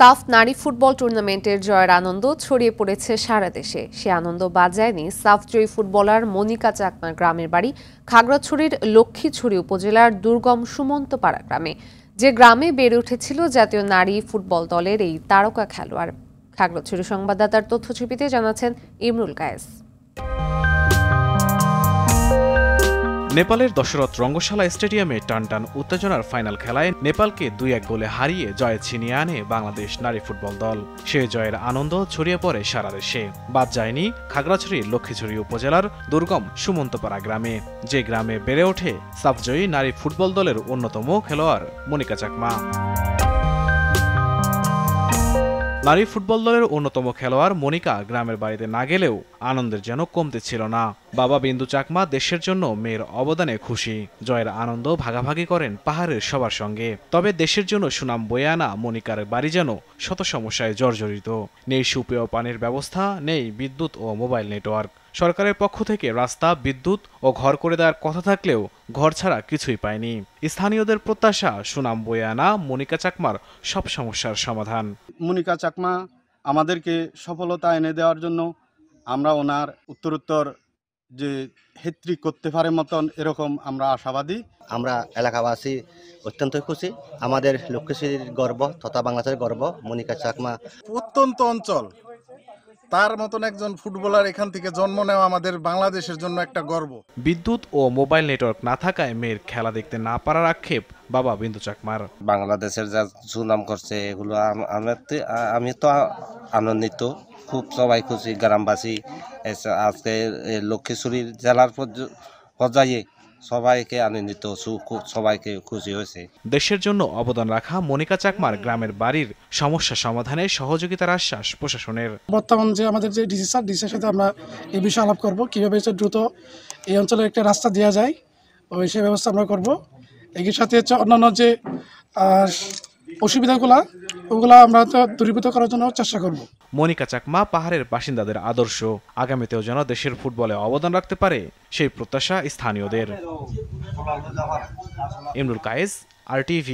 সাফ নারী ফুটবল টুর্নামেন্টের জয়ের আনন্দ ছড়িয়ে পড়েছে সারা দেশে। সে আনন্দ বাজায়নি সাফ জয়ী ফুটবলার মনিকা চাকমার গ্রামের বাড়ি খাগড়াছড়ির লক্ষ্মীছড়ি উপজেলার দুর্গম সুমন্তপাড়া গ্রামে, যে গ্রামে বেড়ে উঠেছিল জাতীয় নারী ফুটবল দলের এই তারকা খেলোয়াড়। খাগড়াছড়ি সংবাদদাতার তথ্যচিপিতে জানাচ্ছেন ইমরুল কায়েস। নেপালের দশরথ রঙ্গশালা স্টেডিয়ামে টানটান উত্তেজনার ফাইনাল খেলায় নেপালকে 2-1 গোলে হারিয়ে জয় ছিনিয়ে আনে বাংলাদেশ নারী ফুটবল দল। সে জয়ের আনন্দ ছড়িয়ে পড়ে সারা দেশে। বাদ যায়নি খাগড়াছড়ির লক্ষ্মীছড়ি উপজেলার দুর্গম সুমন্তপাড়া গ্রামে, যে গ্রামে বেড়ে ওঠে সাফজয়ী নারী ফুটবল দলের অন্যতম খেলোয়াড় মনিকা চাকমা। নারী ফুটবল দলের অন্যতম খেলোয়াড় মনিকা গ্রামের বাড়িতে না গেলেও আনন্দের যেন কমতে ছিল না। বাবা বিন্দু চাকমা দেশের জন্য মেয়ের অবদানে খুশি। জয়ের আনন্দ ভাগাভাগি করেন পাহাড়ের সবার সঙ্গে। তবে দেশের জন্য সুনাম বয়ে আনা মনিকার বাড়ি যেন শত সমস্যায় জর্জরিত। নেই সুপেয় পানির ব্যবস্থা, নেই বিদ্যুৎ ও মোবাইল নেটওয়ার্ক। সরকারের পক্ষ থেকে রাস্তা, বিদ্যুৎ ও ঘর করে দেওয়ার কথা থাকলেও ঘর ছাড়া কিছুই পায়নি। স্থানীয়দের প্রত্যাশা সুনাম বয়ে আনা মনিকা চাকমার সব সমস্যার সমাধান। মনিকা চাকমা আমাদেরকে সফলতা এনে দেওয়ার জন্য আমরা ওনার উত্তরোত্তর যে হেত্রিক করতে পারে মতন এরকম আমরা আশাবাদী। আমরা এলাকাবাসী অত্যন্ত খুশি। আমাদের লক্ষ্মীছড়ির গর্ব তথা বাংলাদেশের গর্ব মনিকা চাকমা। প্রত্যন্ত অঞ্চল, তার মতন একজন ফুটবলার এখান থেকে জন্ম নেওয়া আমাদের বাংলাদেশের জন্য একটা গর্ব। বিদ্যুৎ ও মোবাইল নেটওয়ার্ক না থাকায় মেয়ের খেলা দেখতে না পারার আক্ষেপ বাবা বিন্দু চাকমার। বাংলাদেশের যা সুনাম করছে এগুলো আমি তো আনন্দিত, খুব সবাই খুশি। গ্রামবাসী আজকে লক্ষ্মীছড়ির জেলার পর্যায়ে সবাইকে আনন্দিত, সবাইকে খুশি হয়েছে। দেশের জন্য অবদান রাখা মনিকা চাকমার গ্রামের বাড়ির সমস্যা সমাধানে সহযোগিতার আশ্বাস প্রশাসনের। বর্তমান যে আমাদের যে ডিসির সাথে আমরা এই বিষয়ে আলাপ করব, কিভাবে দ্রুত এই অঞ্চলে একটা রাস্তা দেওয়া যায় ওই সেই ব্যবস্থা আমরা করব। একই সাথে অন্যান্য যে অসুবিধাগুলো ওগুলো আমরা দূরীভূত করার জন্য চেষ্টা করব। মনিকা চাকমা পাহাড়ের বাসিন্দাদের আদর্শ। আগামীতেও যেন দেশের ফুটবলে অবদান রাখতে পারে সেই প্রত্যাশা স্থানীয়দের। ইমরুল কায়েস, RTV।